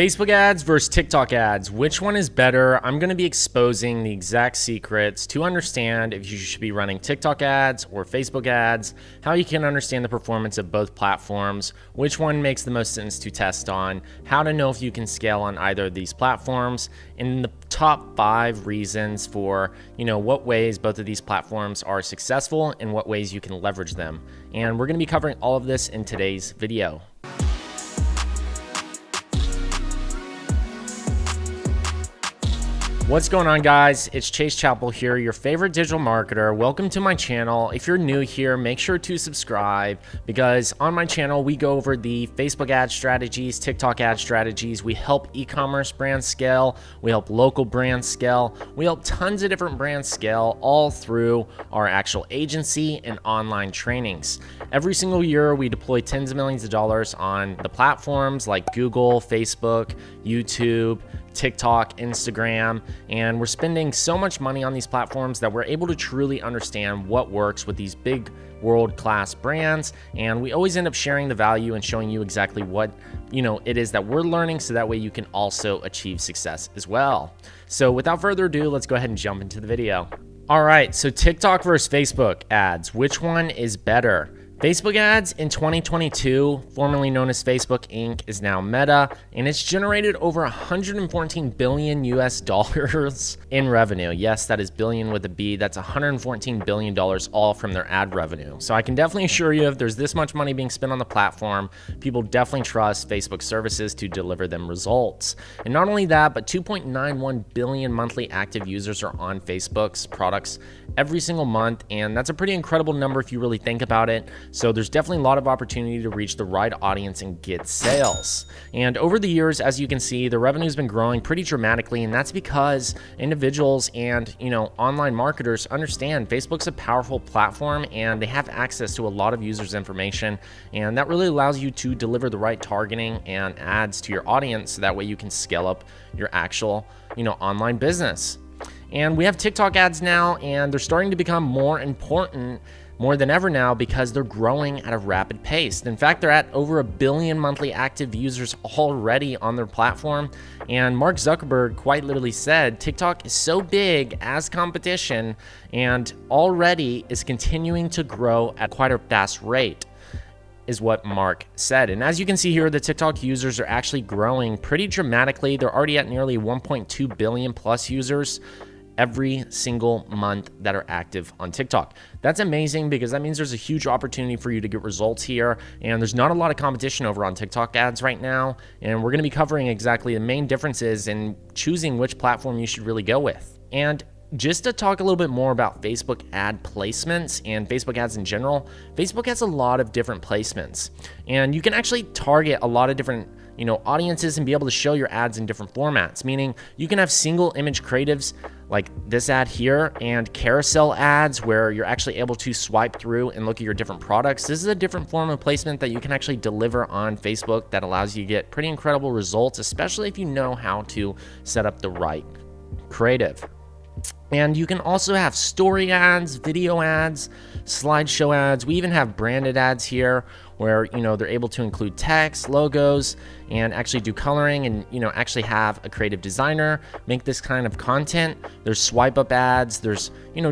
Facebook ads versus TikTok ads. Which one is better? I'm going to be exposing the exact secrets to understand if you should be running TikTok ads or Facebook ads, how you can understand the performance of both platforms, which one makes the most sense to test on, how to know if you can scale on either of these platforms, and the top 5 reasons for, what ways both of these platforms are successful and what ways you can leverage them. And we're going to be covering all of this in today's video. What's going on, guys? It's Chappell here, your favorite digital marketer. Welcome to my channel. If you're new here, make sure to subscribe because on my channel, we go over the Facebook ad strategies, TikTok ad strategies. We help e-commerce brands scale. We help local brands scale. We help tons of different brands scale all through our actual agency and online trainings. Every single year, we deploy tens of millions of dollars on the platforms like Google, Facebook, YouTube, TikTok, Instagram, and we're spending so much money on these platforms that we're able to truly understand what works with these big world-class brands, and we always end up sharing the value and showing you exactly what it is that we're learning, so that way you can also achieve success as well. So without further ado, let's go ahead and jump into the video. All right, so TikTok versus Facebook ads, which one is better? Facebook ads in 2022, formerly known as Facebook Inc., is now Meta, and it's generated over $114 billion US in revenue. Yes, that is billion with a B. That's $114 billion all from their ad revenue. So I can definitely assure you, if there's this much money being spent on the platform, people definitely trust Facebook services to deliver them results. And not only that, but 2.91 billion monthly active users are on Facebook's products every single month, and that's a pretty incredible number if you really think about it. So there's definitely a lot of opportunity to reach the right audience and get sales. And over the years, as you can see, the revenue's been growing pretty dramatically, and that's because individuals and online marketers understand Facebook's a powerful platform and they have access to a lot of users' information, and that really allows you to deliver the right targeting and ads to your audience, so that way you can scale up your actual online business. And we have TikTok ads now, and they're starting to become more important more than ever now because they're growing at a rapid pace. In fact, they're at over 1 billion monthly active users already on their platform. And Mark Zuckerberg quite literally said, TikTok is so big as competition and already is continuing to grow at quite a fast rate, is what Mark said. And as you can see here, the TikTok users are actually growing pretty dramatically. They're already at nearly 1.2 billion plus users every single month that are active on TikTok. That's amazing because that means there's a huge opportunity for you to get results here, and there's not a lot of competition over on TikTok ads right now, and we're going to be covering exactly the main differences in choosing which platform you should really go with. And just to talk a little bit more about Facebook ad placements and Facebook ads in general, Facebook has a lot of different placements, and you can actually target a lot of different audiences and be able to show your ads in different formats, meaning you can have single image creatives like this ad here and carousel ads where you're actually able to swipe through and look at your different products. This is a different form of placement that you can actually deliver on Facebook that allows you to get pretty incredible results, especially if you know how to set up the right creative. And you can also have story ads, video ads, slideshow ads. We even have branded ads here where they're able to include text, logos, and actually do coloring and actually have a creative designer make this kind of content. There's swipe up ads, there's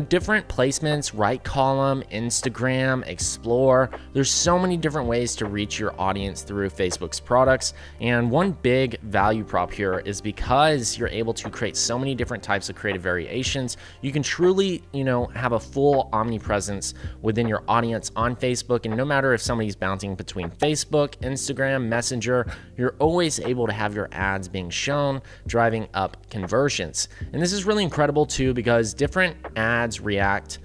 different placements, right column, Instagram, explore. There's so many different ways to reach your audience through Facebook's products. And one big value prop here is because you're able to create so many different types of creative variations, you can truly have a full omnipresence within your audience on Facebook. And no matter if somebody's bouncing between Facebook, Instagram, Messenger, you're always able to have your ads being shown, driving up conversions. And this is really incredible too, because different ads react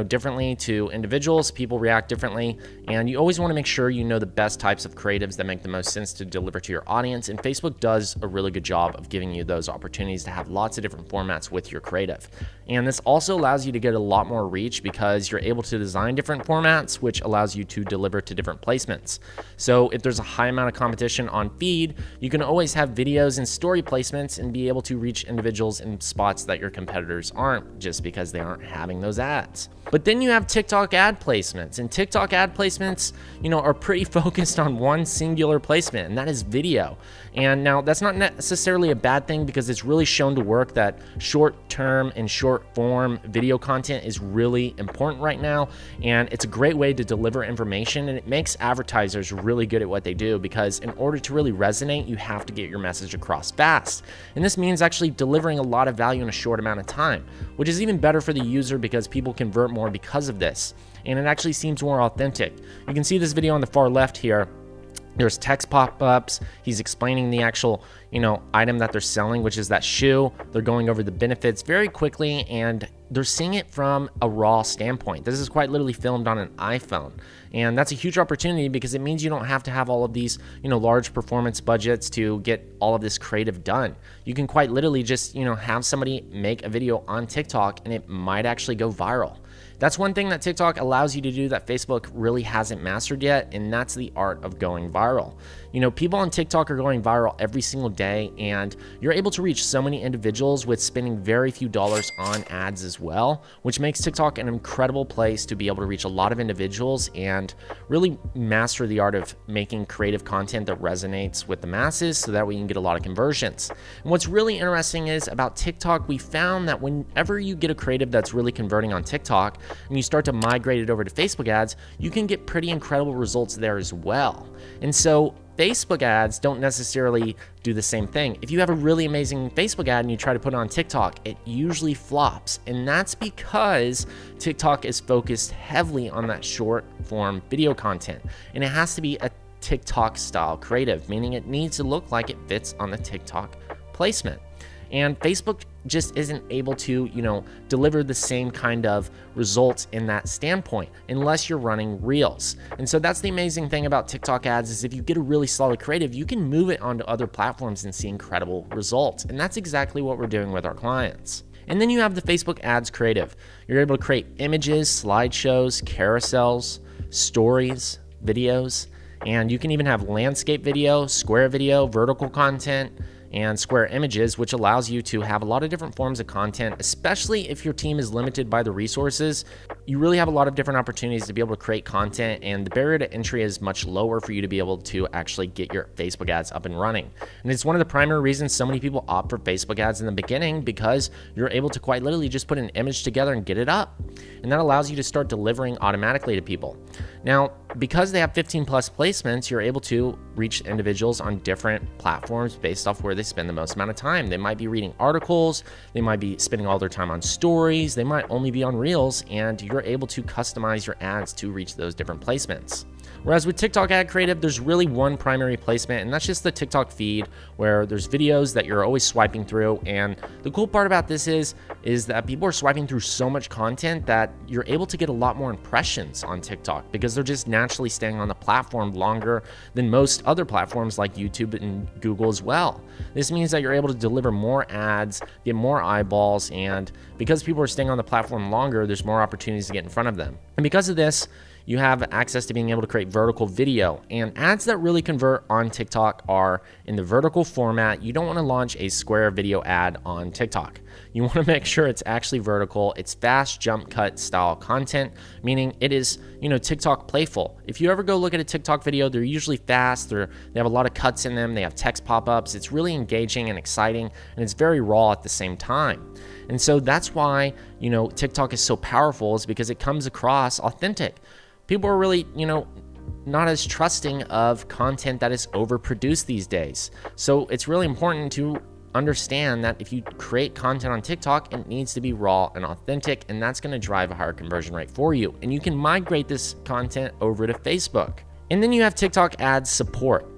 differently to individuals. People react differently, and you always want to make sure the best types of creatives that make the most sense to deliver to your audience, and Facebook does a really good job of giving you those opportunities to have lots of different formats with your creative. And this also allows you to get a lot more reach because you're able to design different formats, which allows you to deliver to different placements. So if there's a high amount of competition on feed, you can always have videos and story placements and be able to reach individuals in spots that your competitors aren't, just because they aren't having those ads. But then you have TikTok ad placements, and TikTok ad placements, are pretty focused on one singular placement, and that is video. And now that's not necessarily a bad thing, because it's really shown to work that short-term and short-form video content is really important right now, and it's a great way to deliver information, and it makes advertisers really good at what they do, because in order to really resonate, you have to get your message across fast. And this means actually delivering a lot of value in a short amount of time, which is even better for the user because people convert more because of this, and it actually seems more authentic. You can see this video on the far left here. There's text pop-ups. He's explaining the actual, item that they're selling, which is that shoe. They're going over the benefits very quickly, and they're seeing it from a raw standpoint. This is quite literally filmed on an iPhone, and that's a huge opportunity because it means you don't have to have all of these, large performance budgets to get all of this creative done. You can quite literally just, have somebody make a video on TikTok, and it might actually go viral. That's one thing that TikTok allows you to do that Facebook really hasn't mastered yet, and that's the art of going viral. People on TikTok are going viral every single day, and you're able to reach so many individuals with spending very few dollars on ads as well, which makes TikTok an incredible place to be able to reach a lot of individuals and really master the art of making creative content that resonates with the masses, so that we can get a lot of conversions. And what's really interesting is about TikTok, we found that whenever you get a creative that's really converting on TikTok and you start to migrate it over to Facebook ads, you can get pretty incredible results there as well. And so Facebook ads don't necessarily do the same thing. If you have a really amazing Facebook ad and you try to put it on TikTok, it usually flops. And that's because TikTok is focused heavily on that short form video content. And it has to be a TikTok style creative, meaning it needs to look like it fits on the TikTok placement. And Facebook just isn't able to, deliver the same kind of results in that standpoint unless you're running Reels. And so that's the amazing thing about TikTok ads, is if you get a really solid creative, you can move it onto other platforms and see incredible results. And that's exactly what we're doing with our clients. And then you have the Facebook ads creative. You're able to create images, slideshows, carousels, stories, videos, and you can even have landscape video, square video, vertical content, and square images, which allows you to have a lot of different forms of content, especially if your team is limited by the resources. You really have a lot of different opportunities to be able to create content, and the barrier to entry is much lower for you to be able to actually get your Facebook ads up and running. And it's one of the primary reasons so many people opt for Facebook ads in the beginning, because you're able to quite literally just put an image together and get it up. And that allows you to start delivering automatically to people. Now, because they have 15 plus placements, you're able to reach individuals on different platforms based off where they spend the most amount of time. They might be reading articles, they might be spending all their time on stories, they might only be on Reels, and you're able to customize your ads to reach those different placements. Whereas with TikTok ad creative, there's really one primary placement, and that's just the TikTok feed, where there's videos that you're always swiping through. And the cool part about this is that people are swiping through so much content that you're able to get a lot more impressions on TikTok, because they're just naturally staying on the platform longer than most other platforms like YouTube and Google as well. This means that you're able to deliver more ads, get more eyeballs, and because people are staying on the platform longer, there's more opportunities to get in front of them. And because of this, you have access to being able to create vertical video, and ads that really convert on TikTok are in the vertical format. You don't want to launch a square video ad on TikTok. You want to make sure it's actually vertical. It's fast jump cut style content, meaning it is, TikTok playful. If you ever go look at a TikTok video, they're usually fast. They have a lot of cuts in them. They have text pop-ups. It's really engaging and exciting, and it's very raw at the same time. And so that's why, TikTok is so powerful, is because it comes across authentic. People are really, not as trusting of content that is overproduced these days. So it's really important to understand that if you create content on TikTok, it needs to be raw and authentic, and that's going to drive a higher conversion rate for you. And you can migrate this content over to Facebook. And then you have TikTok ads support.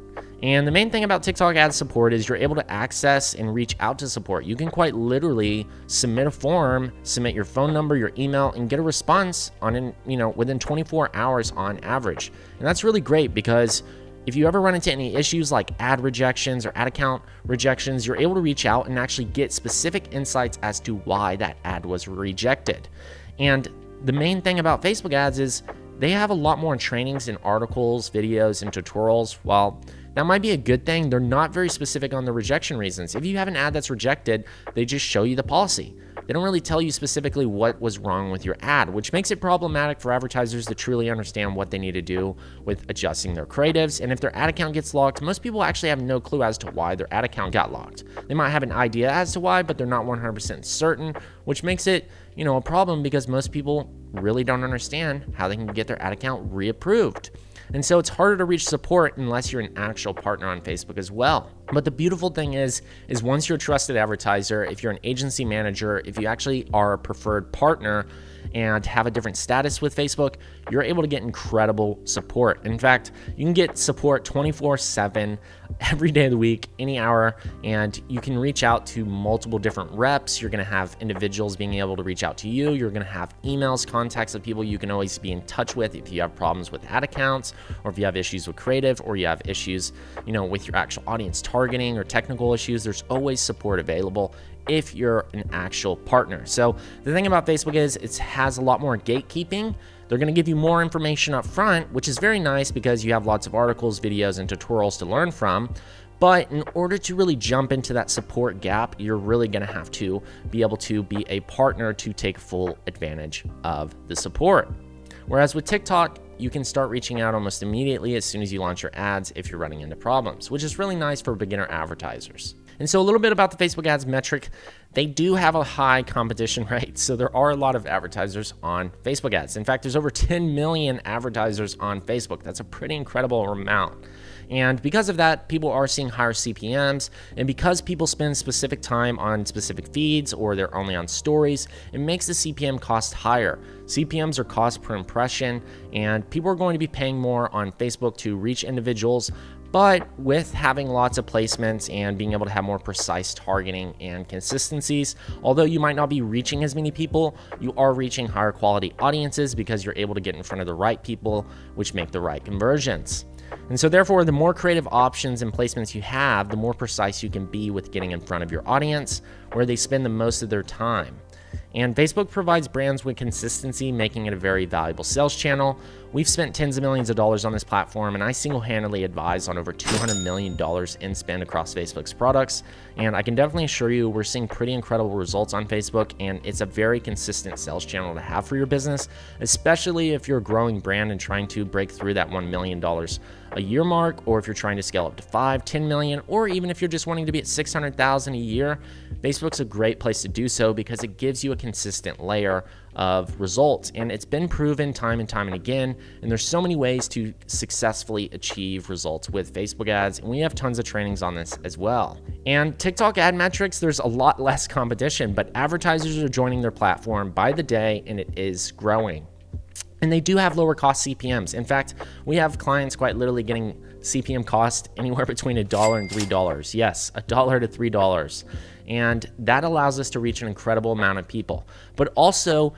And the main thing about TikTok ad support is you're able to access and reach out to support. You can quite literally submit a form, submit your phone number, your email, and get a response within 24 hours on average. And that's really great, because if you ever run into any issues like ad rejections or ad account rejections, you're able to reach out and actually get specific insights as to why that ad was rejected. And the main thing about Facebook ads is they have a lot more trainings and articles, videos, and tutorials. While that might be a good thing, they're not very specific on the rejection reasons. If you have an ad that's rejected, they just show you the policy. They don't really tell you specifically what was wrong with your ad, which makes it problematic for advertisers to truly understand what they need to do with adjusting their creatives. And if their ad account gets locked, most people actually have no clue as to why their ad account got locked. They might have an idea as to why, but they're not 100% certain, which makes it, a problem because most people really don't understand how they can get their ad account reapproved. And so it's harder to reach support unless you're an actual partner on Facebook as well. But the beautiful thing is once you're a trusted advertiser, if you're an agency manager, if you actually are a preferred partner and have a different status with Facebook, you're able to get incredible support. In fact, you can get support 24/7 every day of the week, any hour, and you can reach out to multiple different reps. You're going to have individuals being able to reach out to you. You're going to have emails, contacts of people you can always be in touch with if you have problems with ad accounts, or if you have issues with creative, or you have issues, with your actual audience targeting or technical issues. There's always support available if you're an actual partner. So the thing about Facebook is it has a lot more gatekeeping. They're going to give you more information up front, which is very nice because you have lots of articles, videos, and tutorials to learn from. But in order to really jump into that support gap, you're really going to have to be able to be a partner to take full advantage of the support. Whereas with TikTok, you can start reaching out almost immediately as soon as you launch your ads if you're running into problems, which is really nice for beginner advertisers. And so a little bit about the Facebook ads metric. They do have a high competition rate. So there are a lot of advertisers on Facebook ads. In fact, there's over 10 million advertisers on Facebook. That's a pretty incredible amount. And because of that, people are seeing higher CPMs. And because people spend specific time on specific feeds or they're only on stories, it makes the CPM cost higher. CPMs are cost per impression, and people are going to be paying more on Facebook to reach individuals. But with having lots of placements and being able to have more precise targeting and consistencies, although you might not be reaching as many people, you are reaching higher quality audiences because you're able to get in front of the right people, which make the right conversions. And so therefore, the more creative options and placements you have, the more precise you can be with getting in front of your audience, where they spend the most of their time. And Facebook provides brands with consistency, making it a very valuable sales channel. We've spent tens of millions of dollars on this platform, and I single-handedly advise on over $200 million in spend across Facebook's products. And I can definitely assure you we're seeing pretty incredible results on Facebook, and it's a very consistent sales channel to have for your business, especially if you're a growing brand and trying to break through that $1 million a year mark, or if you're trying to scale up to 5, 10 million, or even if you're just wanting to be at 600,000 a year. Facebook's a great place to do so because it gives you a consistent layer of results, and it's been proven time and time and again. And there's so many ways to successfully achieve results with Facebook ads, and we have tons of trainings on this as well. And TikTok ad metrics, there's a lot less competition, but advertisers are joining their platform by the day, and it is growing. And they do have lower cost CPMs. In fact, we have clients quite literally getting CPM cost anywhere between $1 and $3. Yes, $1 to $3. And that allows us to reach an incredible amount of people. But also,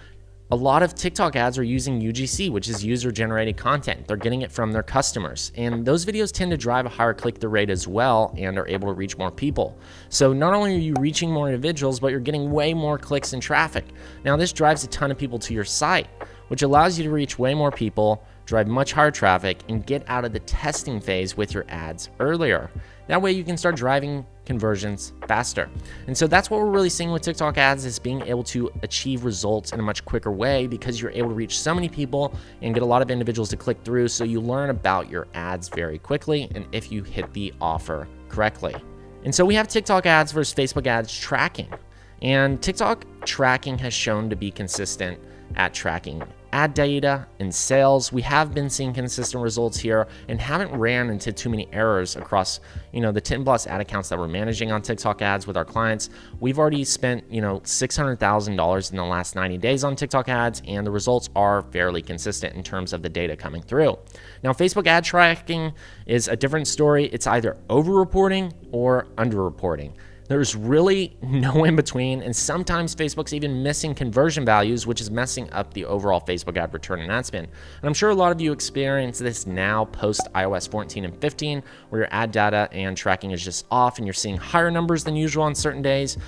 a lot of TikTok ads are using UGC, which is user-generated content. They're getting it from their customers. And those videos tend to drive a higher click-through rate as well and are able to reach more people. So not only are you reaching more individuals, but you're getting way more clicks and traffic. Now, this drives a ton of people to your site, which allows you to reach way more people, drive much higher traffic, and get out of the testing phase with your ads earlier. That way you can start driving conversions faster. And so that's what we're really seeing with TikTok ads, is being able to achieve results in a much quicker way because you're able to reach so many people and get a lot of individuals to click through, so you learn about your ads very quickly and if you hit the offer correctly. And so we have TikTok ads versus Facebook ads tracking. And TikTok tracking has shown to be consistent at tracking ad data and sales. We have been seeing consistent results here and haven't ran into too many errors across, the 10 plus ad accounts that we're managing on TikTok ads with our clients. We've already spent, $600,000 in the last 90 days on TikTok ads, and the results are fairly consistent in terms of the data coming through. Now, Facebook ad tracking is a different story. It's either over-reporting or under-reporting. There's really no in between, and sometimes Facebook's even missing conversion values, which is messing up the overall Facebook ad return on ad spend. And I'm sure a lot of you experience this now post iOS 14 and 15, where your ad data and tracking is just off and you're seeing higher numbers than usual on certain days.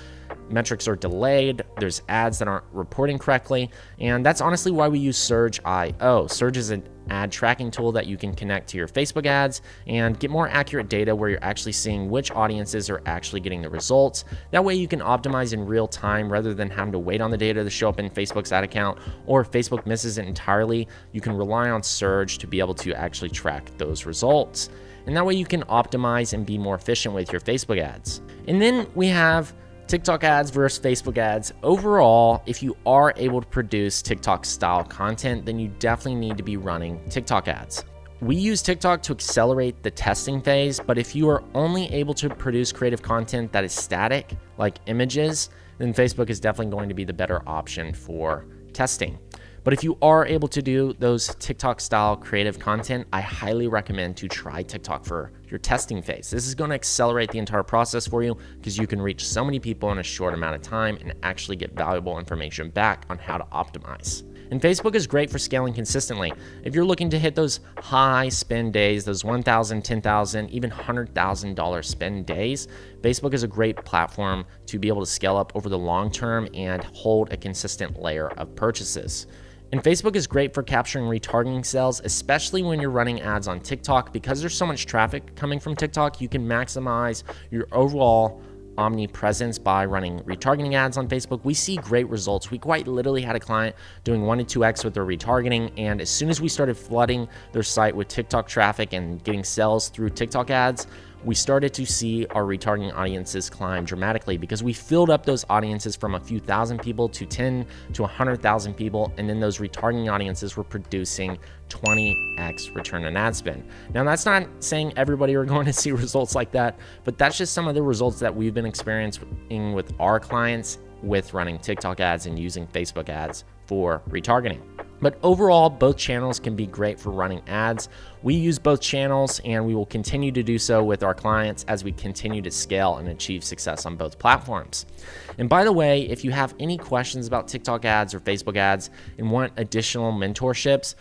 Metrics are delayed, there's ads that aren't reporting correctly, and that's honestly why we use Surge.io. Surge is an ad tracking tool that you can connect to your Facebook ads and get more accurate data where you're actually seeing which audiences are actually getting the results. That way you can optimize in real time rather than having to wait on the data to show up in Facebook's ad account, or if Facebook misses it entirely, you can rely on Surge to be able to actually track those results. And that way you can optimize and be more efficient with your Facebook ads. And then we have TikTok ads versus Facebook ads. Overall, if you are able to produce TikTok style content, then you definitely need to be running TikTok ads. We use TikTok to accelerate the testing phase, but if you are only able to produce creative content that is static, like images, then Facebook is definitely going to be the better option for testing. But if you are able to do those TikTok style creative content, I highly recommend to try TikTok for your testing phase. This is going to accelerate the entire process for you because you can reach so many people in a short amount of time and actually get valuable information back on how to optimize. And Facebook is great for scaling consistently. If you're looking to hit those high spend days, those $1,000, $10,000, even $100,000 spend days, Facebook is a great platform to be able to scale up over the long term and hold a consistent layer of purchases. And Facebook is great for capturing retargeting sales, especially when you're running ads on TikTok. Because there's so much traffic coming from TikTok, you can maximize your overall omnipresence by running retargeting ads on Facebook. We see great results. We quite literally had a client doing 1 to 2x with their retargeting, and as soon as we started flooding their site with TikTok traffic and getting sales through TikTok ads, we started to see our retargeting audiences climb dramatically because we filled up those audiences from a few thousand people to 10 to 100,000 people, and then those retargeting audiences were producing 20x return on ad spend. Now, that's not saying everybody are going to see results like that, but that's just some of the results that we've been experiencing with our clients with running TikTok ads and using Facebook ads for retargeting. But overall, both channels can be great for running ads. We use both channels and we will continue to do so with our clients as we continue to scale and achieve success on both platforms. And by the way, if you have any questions about TikTok ads or Facebook ads and want additional mentorships,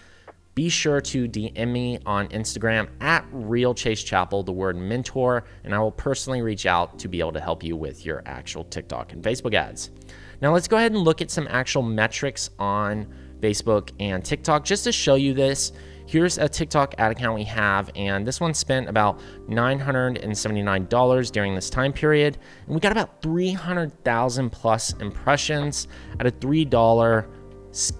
be sure to DM me on Instagram at @RealChaseChappell, the word mentor, and I will personally reach out to be able to help you with your actual TikTok and Facebook ads. Now let's go ahead and look at some actual metrics on Facebook and TikTok just to show you this. Here's a TikTok ad account we have, and this one spent about $979 during this time period, and we got about 300,000 plus impressions at a $3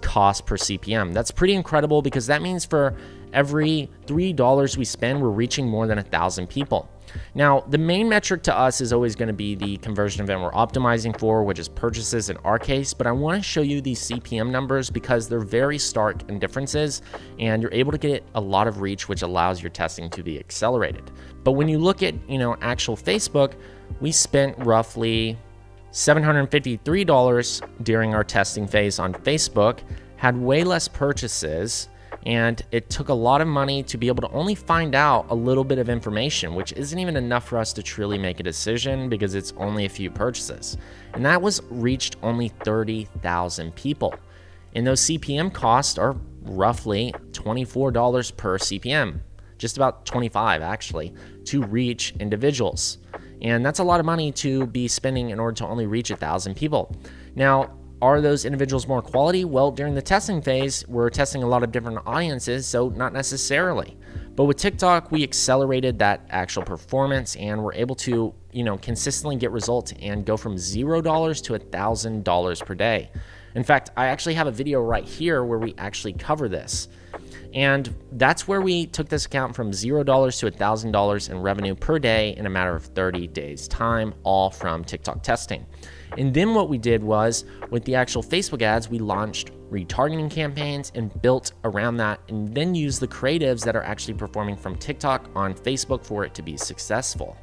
cost per CPM. That's pretty incredible because that means for every $3 we spend, we're reaching more than 1,000 people. Now, the main metric to us is always going to be the conversion event we're optimizing for, which is purchases in our case, but I want to show you these CPM numbers because they're very stark in differences, and you're able to get a lot of reach, which allows your testing to be accelerated. But when you look at, actual Facebook, we spent roughly $753 during our testing phase on Facebook, had way less purchases, and it took a lot of money to be able to only find out a little bit of information, which isn't even enough for us to truly make a decision because it's only a few purchases. And that was reached only 30,000 people. And those CPM costs are roughly $24 per CPM, just about 25 actually, to reach individuals. And that's a lot of money to be spending in order to only reach 1,000 people. Now, are those individuals more quality? Well, during the testing phase, we're testing a lot of different audiences, so not necessarily. But with TikTok, we accelerated that actual performance and we're able to, consistently get results and go from $0 to $1,000 per day. In fact, I actually have a video right here where we actually cover this. And that's where we took this account from $0 to $1,000 in revenue per day in a matter of 30 days time, all from TikTok testing. And then what we did was, with the actual Facebook ads, we launched retargeting campaigns and built around that, and then used the creatives that are actually performing from TikTok on Facebook for it to be successful.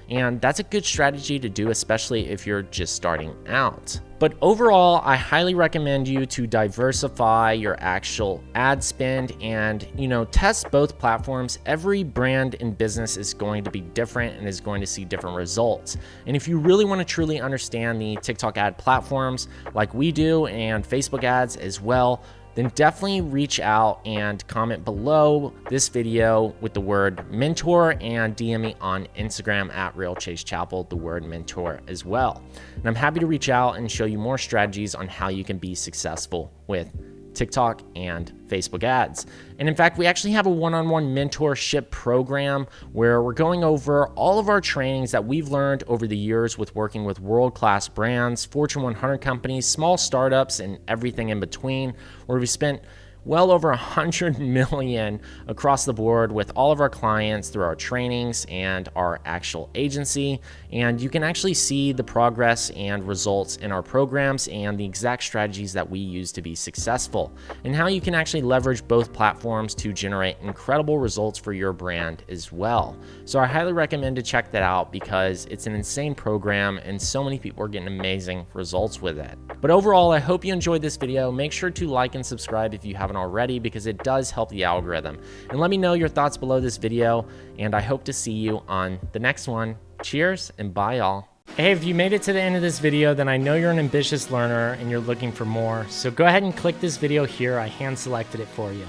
And that's a good strategy to do, especially if you're just starting out. But overall, I highly recommend you to diversify your actual ad spend and, test both platforms. Every brand and business is going to be different and is going to see different results. And if you really want to truly understand the TikTok ad platforms like we do, and Facebook ads as well, then definitely reach out and comment below this video with the word mentor and DM me on Instagram at @RealChaseChappell, the word mentor as well. And I'm happy to reach out and show you more strategies on how you can be successful with TikTok, and Facebook ads. And in fact, we actually have a one-on-one mentorship program where we're going over all of our trainings that we've learned over the years with working with world-class brands, Fortune 100 companies, small startups, and everything in between, where we spent well over 100 million across the board with all of our clients through our trainings and our actual agency. And you can actually see the progress and results in our programs and the exact strategies that we use to be successful, and how you can actually leverage both platforms to generate incredible results for your brand as well. So I highly recommend to check that out because it's an insane program and so many people are getting amazing results with it. But overall, I hope you enjoyed this video. Make sure to like and subscribe if you haven't already, because it does help the algorithm. And let me know your thoughts below this video, and I hope to see you on the next one. Cheers and bye y'all. Hey, if you made it to the end of this video, then I know you're an ambitious learner and you're looking for more. So go ahead and click this video here. I hand selected it for you.